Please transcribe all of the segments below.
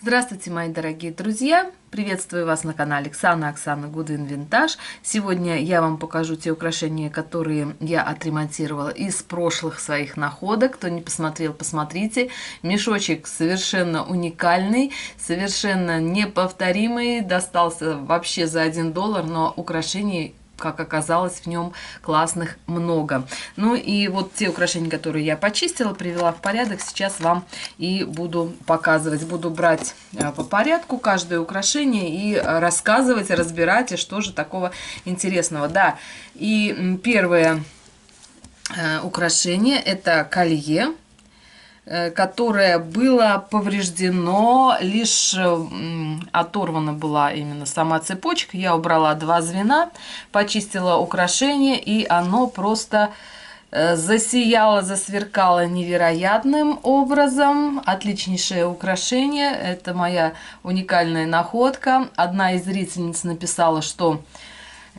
Здравствуйте, мои дорогие друзья! Приветствую вас на канале Оксана Гудвин Винтаж. Сегодня я вам покажу те украшения, которые я отремонтировала из прошлых своих находок. Кто не посмотрел, посмотрите. Мешочек совершенно уникальный, совершенно неповторимый. Достался вообще за $1, но украшений, как оказалось, в нем классных много. Ну и вот те украшения, которые я почистила, привела в порядок, сейчас вам и буду показывать. Буду брать по порядку каждое украшение и рассказывать, разбирать, и что же такого интересного. Да, и первое украшение — это колье, которое было повреждено, лишь оторвана была именно сама цепочка. Я убрала 2 звена, почистила украшение, и оно просто засияло, засверкало невероятным образом. Отличнейшее украшение. Это моя уникальная находка. Одна из зрительниц написала, что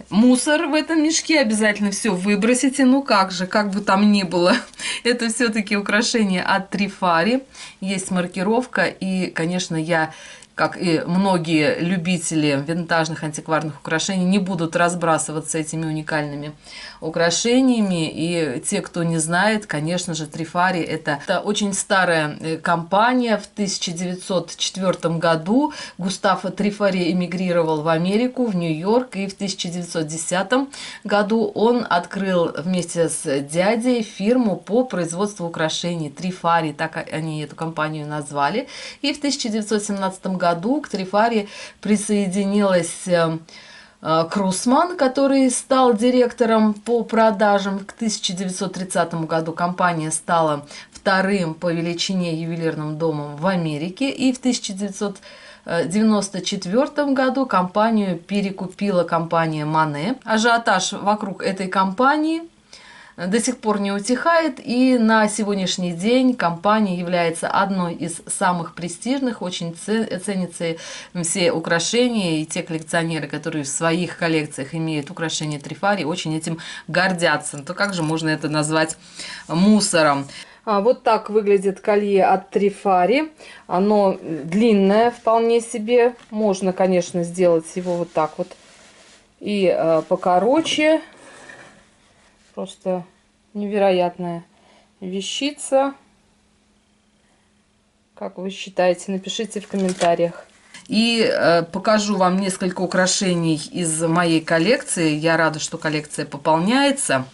мусор в этом мешке, обязательно все выбросите. Ну как же, как бы там ни было, это все-таки украшение от Trifari. Есть маркировка, и, конечно, я, как и многие любители винтажных антикварных украшений, не будут разбрасываться этими уникальными украшениями. И те, кто не знает, конечно же, Trifari — это очень старая компания. В 1904 году Густаво Трифари эмигрировал в Америку, в Нью-Йорк, и в 1910 году он открыл вместе с дядей фирму по производству украшений Trifari, так они эту компанию назвали. И в 1917 году к Trifari присоединилась Крусман, который стал директором по продажам. К 1930 году компания стала вторым по величине ювелирным домом в Америке. И в 1994 году компанию перекупила компания Мане. Ажиотаж вокруг этой компании до сих пор не утихает, и на сегодняшний день компания является одной из самых престижных, очень ценятся все украшения, и те коллекционеры, которые в своих коллекциях имеют украшения Trifari, очень этим гордятся. То как же можно это назвать мусором? Вот так выглядит колье от Trifari. Оно длинное вполне себе. Можно, конечно, сделать его вот так вот и покороче. Просто невероятная вещица. Как вы считаете? Напишите в комментариях. И покажу вам несколько украшений из моей коллекции. Я рада, что коллекция пополняется.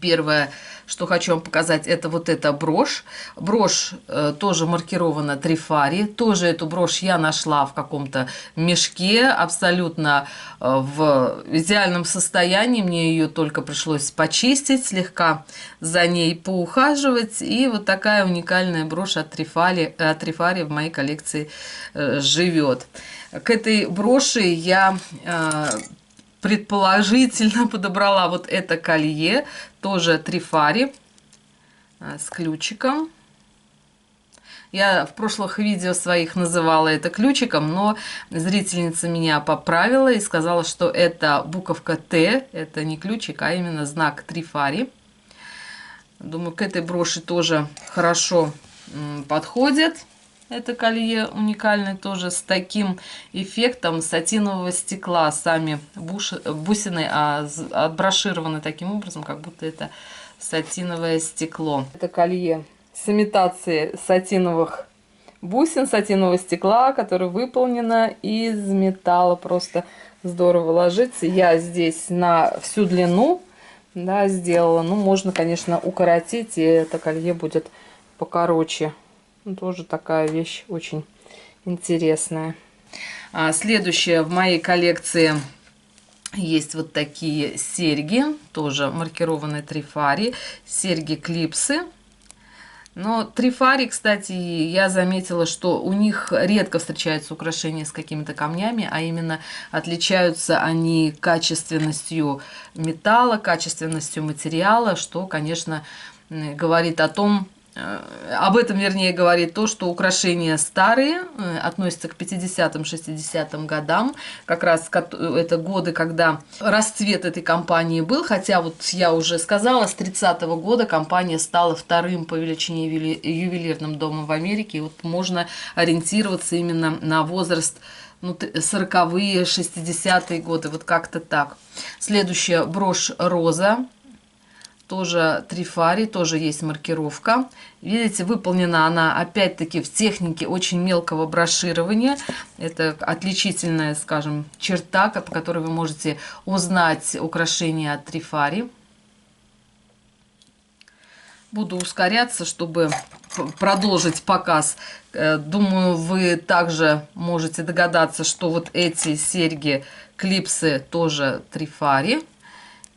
Первое, что хочу вам показать, это вот эта брошь. Брошь тоже маркирована Trifari. Тоже эту брошь я нашла в каком-то мешке, абсолютно в идеальном состоянии. Мне ее только пришлось почистить, слегка за ней поухаживать. И вот такая уникальная брошь от Trifari в моей коллекции живет. К этой броши я предположительно подобрала вот это колье, тоже Trifari, с ключиком. Я в прошлых видео своих называла это ключиком, но зрительница меня поправила и сказала, что это буковка Т, это не ключик, а именно знак Trifari. Думаю, к этой броши тоже хорошо подходит. Это колье уникальное, тоже с таким эффектом сатинового стекла. Сами бусины отброшированы таким образом, как будто это сатиновое стекло. Это колье с имитацией сатиновых бусин, сатинового стекла, которое выполнено из металла. Просто здорово ложится. Я здесь на всю длину, да, сделала. Ну, можно, конечно, укоротить, и это колье будет покороче. Тоже такая вещь очень интересная. Следующее, в моей коллекции есть вот такие серьги, тоже маркированные Trifari, серьги-клипсы. Но Trifari, кстати, я заметила, что у них редко встречаются украшения с какими-то камнями, а именно отличаются они качественностью металла, качественностью материала, что, конечно, говорит о том, об этом, вернее, говорит то, что украшения старые, относятся к 50-60 годам. Как раз это годы, когда расцвет этой компании был. Хотя, вот я уже сказала, с 30-го года компания стала вторым по величине ювелирным домом в Америке. И вот можно ориентироваться именно на возраст, ну, 40-е, 60-е годы, вот как-то так. Следующая брошь «Роза». Тоже трифари, тоже есть маркировка. Видите, выполнена она опять-таки в технике очень мелкого броширования. Это отличительная, скажем, черта, по которой вы можете узнать украшения от трифари. Буду ускоряться, чтобы продолжить показ. Думаю, вы также можете догадаться, что вот эти серьги, клипсы тоже трифари.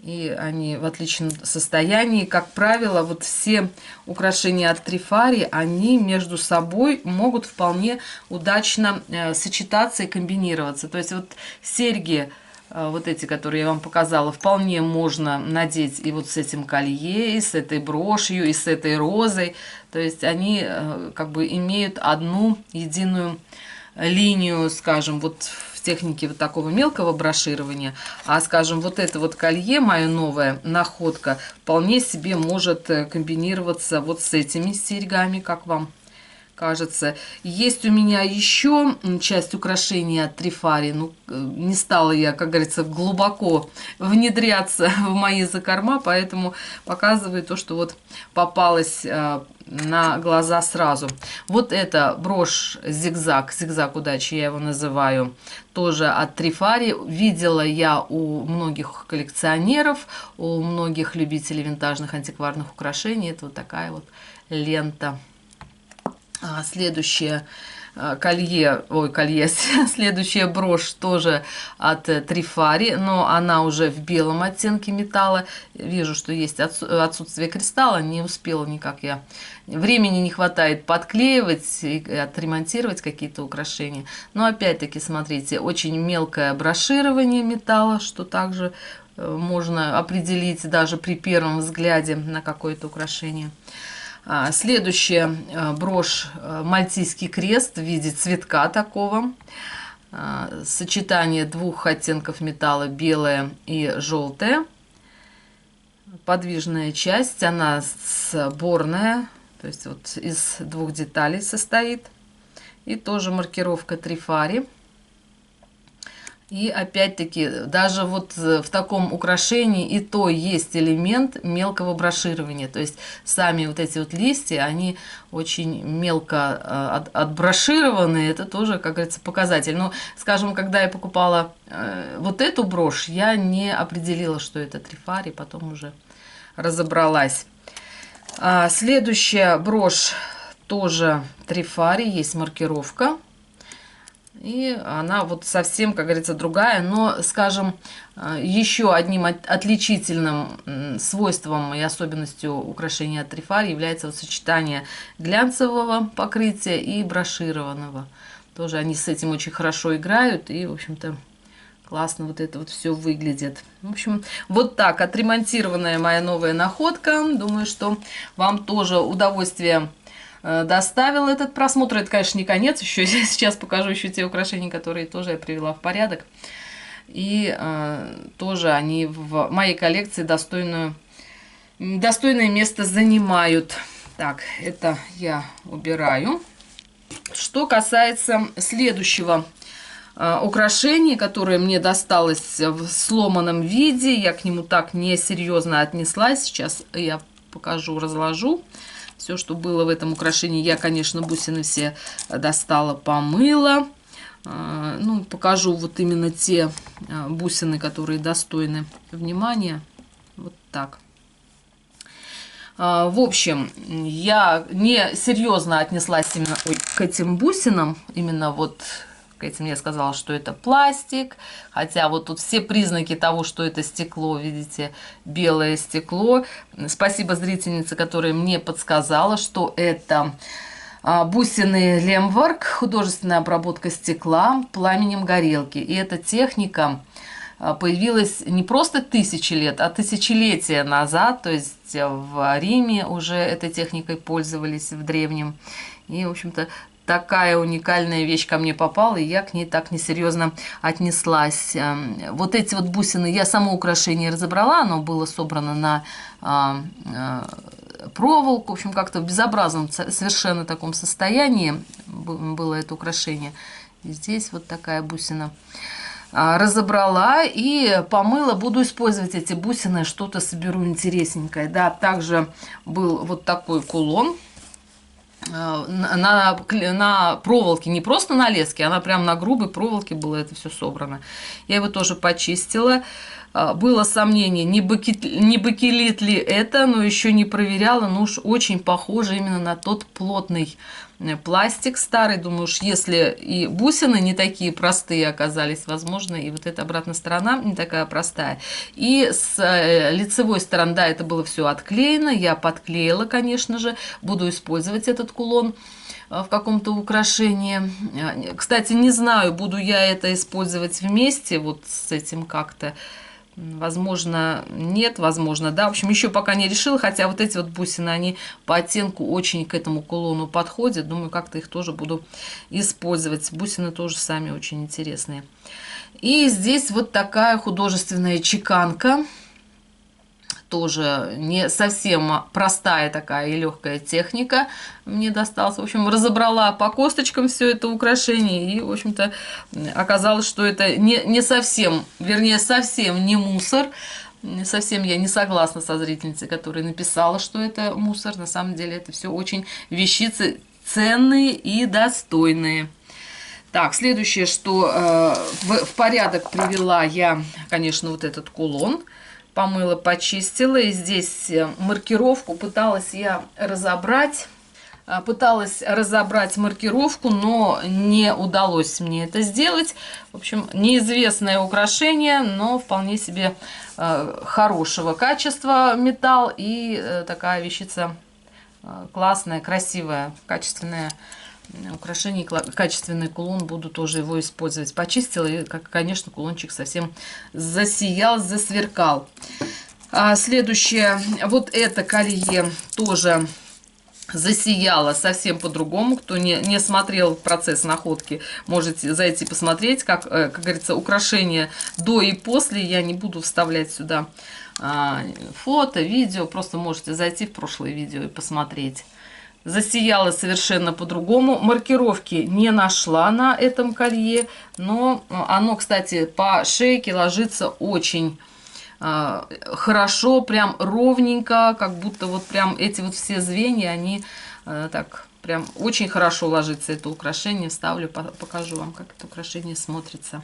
И они в отличном состоянии. Как правило, вот все украшения от трифари, они между собой могут вполне удачно сочетаться и комбинироваться. То есть вот серьги, вот эти, которые я вам показала, вполне можно надеть и вот с этим колье, и с этой брошью, и с этой розой. То есть они как бы имеют одну единую линию, скажем, вот в технике вот такого мелкого броширования. А, скажем, вот это вот колье, моя новая находка, вполне себе может комбинироваться вот с этими серьгами, как вам кажется. Есть у меня еще часть украшений от трифари. Ну, не стала я, как говорится, глубоко внедряться в мои закорма, поэтому показываю то, что вот попалось на глаза сразу. Вот это брошь зигзаг, зигзаг удачи, я его называю, тоже от трифари. Видела я у многих коллекционеров, у многих любителей винтажных антикварных украшений. Это вот такая вот лента. Следующее колье, следующая брошь тоже от трифари, но она уже в белом оттенке металла. Вижу, что есть отсутствие кристалла, не успела никак я. Времени не хватает подклеивать и отремонтировать какие-то украшения. Но опять-таки, смотрите, очень мелкое броширование металла, что также можно определить даже при первом взгляде на какое-то украшение. Следующая брошь мальтийский крест в виде цветка такого. Сочетание двух оттенков металла, белое и желтое. Подвижная часть, она сборная, то есть вот из двух деталей состоит. И тоже маркировка трифари. И опять-таки, даже вот в таком украшении и то есть элемент мелкого броширования. То есть сами вот эти вот листья, они очень мелко отброшированы. Это тоже, как говорится, показатель. Но, скажем, когда я покупала вот эту брошь, я не определила, что это трифари, потом уже разобралась. Следующая брошь тоже трифари, есть маркировка. И она вот совсем, как говорится, другая. Но, скажем, еще одним отличительным свойством и особенностью украшения от трифари является вот сочетание глянцевого покрытия и брошированного. Тоже они с этим очень хорошо играют. И, в общем-то, классно вот это вот все выглядит. В общем, вот так отремонтированная моя новая находка. Думаю, что вам тоже удовольствие доставил этот просмотр. Это, конечно, не конец. Еще сейчас покажу еще те украшения, которые тоже я привела в порядок. И тоже они в моей коллекции достойное место занимают. Так, это я убираю. Что касается следующего украшения, которое мне досталось в сломанном виде, я к нему так несерьезно отнеслась. Сейчас я покажу, разложу. Все, что было в этом украшении, я, конечно, бусины все достала, помыла. Ну, покажу вот именно те бусины, которые достойны внимания. Вот так. В общем, я не серьезно отнеслась именно к этим бусинам. Именно вот к этим я сказала, что это пластик. Хотя вот тут все признаки того, что это стекло, видите, белое стекло. Спасибо зрительнице, которая мне подсказала, что это бусины Лемворк, художественная обработка стекла пламенем горелки. И эта техника появилась не просто тысячи лет, а тысячелетия назад, то есть в Риме уже этой техникой пользовались в древнем. И, в общем-то, такая уникальная вещь ко мне попала, и я к ней так несерьезно отнеслась. Вот эти вот бусины, я само украшение разобрала, оно было собрано на проволоку, в общем, как-то в безобразном совершенно таком состоянии было это украшение. И здесь вот такая бусина. Разобрала и помыла, буду использовать эти бусины, что-то соберу интересненькое. Да, также был вот такой кулон на проволоке, не просто на леске, она прям на грубой проволоке было это все собрано. Я его тоже почистила. Было сомнение, не бакелит ли это, но еще не проверяла, но уж очень похоже именно на тот плотный пластик старый. Думаю, уж если и бусины не такие простые оказались, возможно, и вот эта обратная сторона не такая простая. И с лицевой стороны, да, это было все отклеено, я подклеила, конечно же, буду использовать этот кулон в каком-то украшении. Кстати, не знаю, буду я это использовать вместе вот с этим как-то. Возможно, нет, возможно, да. В общем, еще пока не решила, хотя вот эти вот бусины, они по оттенку очень к этому кулону подходят. Думаю, как-то их тоже буду использовать. Бусины тоже сами очень интересные. И здесь вот такая художественная чеканка. Тоже не совсем простая такая и легкая техника мне досталась. В общем, разобрала по косточкам все это украшение. И, в общем-то, оказалось, что это не совсем, вернее, совсем не мусор. Совсем я не согласна со зрительницей, которая написала, что это мусор. На самом деле это все очень вещицы ценные и достойные. Так, следующее, что в порядок привела я, конечно, вот этот кулон. Помыла, почистила. И здесь маркировку пыталась я разобрать. Пыталась разобрать маркировку, но не удалось мне это сделать. В общем, неизвестное украшение, но вполне себе хорошего качества металл. И такая вещица классная, красивая, качественная. Украшение, качественный кулон, буду тоже его использовать. Почистила, и, конечно, кулончик совсем засиял, засверкал. Следующее, вот это колье тоже засияло совсем по-другому. Кто не смотрел процесс находки, можете зайти посмотреть, как говорится, украшение до и после. Я не буду вставлять сюда фото, видео, просто можете зайти в прошлое видео и посмотреть. Засияло совершенно по-другому. Маркировки не нашла на этом колье, но оно, кстати, по шейке ложится очень хорошо, прям ровненько, как будто вот прям эти вот все звенья, они так прям очень хорошо ложится, это украшение. Вставлю, покажу вам, как это украшение смотрится.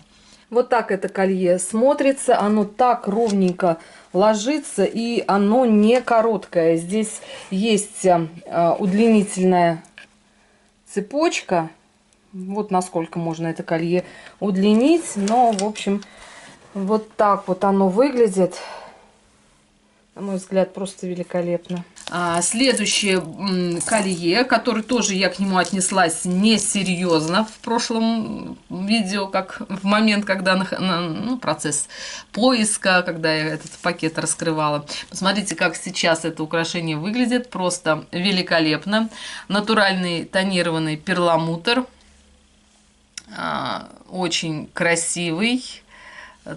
Вот так это колье смотрится, оно так ровненько ложится, и оно не короткое. Здесь есть удлинительная цепочка. Вот насколько можно это колье удлинить. Но, в общем, вот так вот оно выглядит. На мой взгляд, просто великолепно. Следующее колье, которое тоже я к нему отнеслась несерьезно в прошлом видео, как в момент, когда процесс поиска, когда я этот пакет раскрывала. Посмотрите, как сейчас это украшение выглядит. Просто великолепно. Натуральный тонированный перламутр. Очень красивый.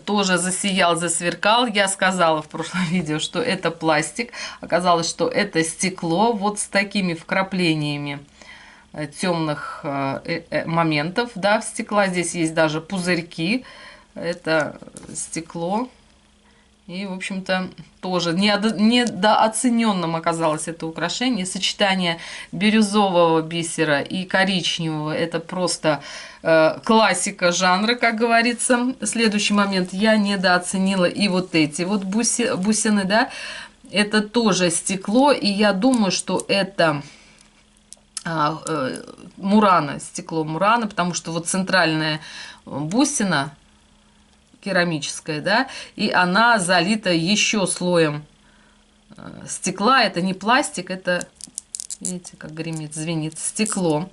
Тоже засиял, засверкал. Я сказала в прошлом видео, что это пластик. Оказалось, что это стекло. Вот с такими вкраплениями темных моментов, да, в стекла. Здесь есть даже пузырьки. Это стекло. И, в общем-то, тоже недооцененным оказалось это украшение. Сочетание бирюзового бисера и коричневого – это просто классика жанра, как говорится. Следующий момент. Я недооценила и вот эти вот бусины, да. Это тоже стекло, и я думаю, что это мурана, стекло мурана, потому что вот центральная бусина керамическая, да, и она залита еще слоем стекла. Это не пластик, это, видите, как гремит, звенит, стекло.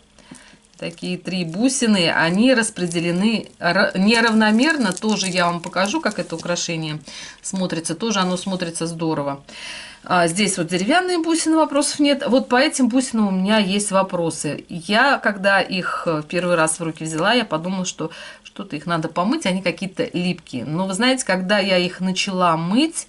Такие 3 бусины, они распределены неравномерно. Тоже я вам покажу, как это украшение смотрится. Тоже оно смотрится здорово. Здесь вот деревянные бусины, вопросов нет. Вот по этим бусинам у меня есть вопросы. Я, когда их первый раз в руки взяла, я подумала, что что-то их надо помыть, они какие-то липкие. Но вы знаете, когда я их начала мыть,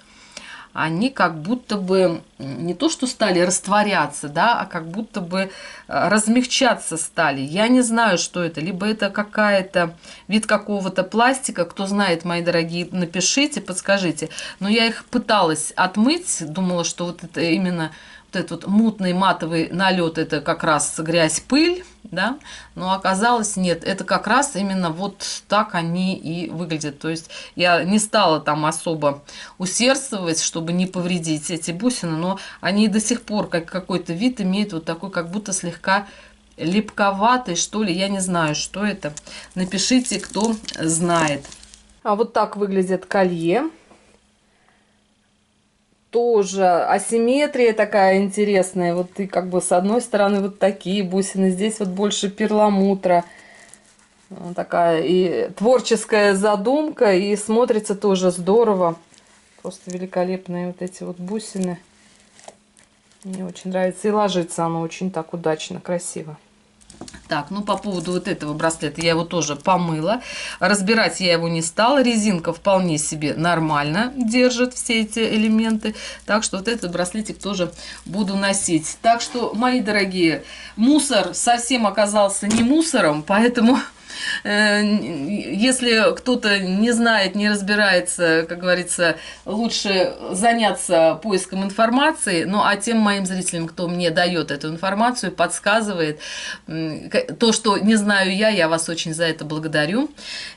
они как будто бы не то что стали растворяться, да, а как будто бы размягчаться стали. Я не знаю, что это. Либо это какая-то вид какого-то пластика. Кто знает, мои дорогие, напишите, подскажите. Но я их пыталась отмыть. Думала, что вот это именно вот этот вот мутный матовый налет, это как раз грязь, пыль, да, но оказалось нет, это как раз именно вот так они и выглядят. То есть я не стала там особо усердствовать, чтобы не повредить эти бусины, но они до сих пор какой-то вид имеют вот такой, как будто слегка липковатый, что ли, я не знаю, что это. Напишите, кто знает. А вот так выглядит колье. Тоже асимметрия такая интересная. Вот и как бы с одной стороны вот такие бусины, здесь вот больше перламутра. Такая и творческая задумка, и смотрится тоже здорово. Просто великолепные вот эти вот бусины. Мне очень нравится. И ложится оно очень так удачно, красиво. Так, ну по поводу вот этого браслета, я его тоже помыла. Разбирать я его не стала. Резинка вполне себе нормально держит все эти элементы. Так что вот этот браслетик тоже буду носить. Так что, мои дорогие, мусор совсем оказался не мусором, поэтому... Если кто-то не знает, не разбирается, как говорится, лучше заняться поиском информации. Ну, а тем моим зрителям, кто мне дает эту информацию, подсказывает то, что не знаю я вас очень за это благодарю.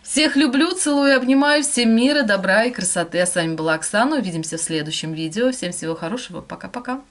Всех люблю, целую, обнимаю. Всем мира, добра и красоты. А с вами была Оксана. Увидимся в следующем видео. Всем всего хорошего. Пока-пока.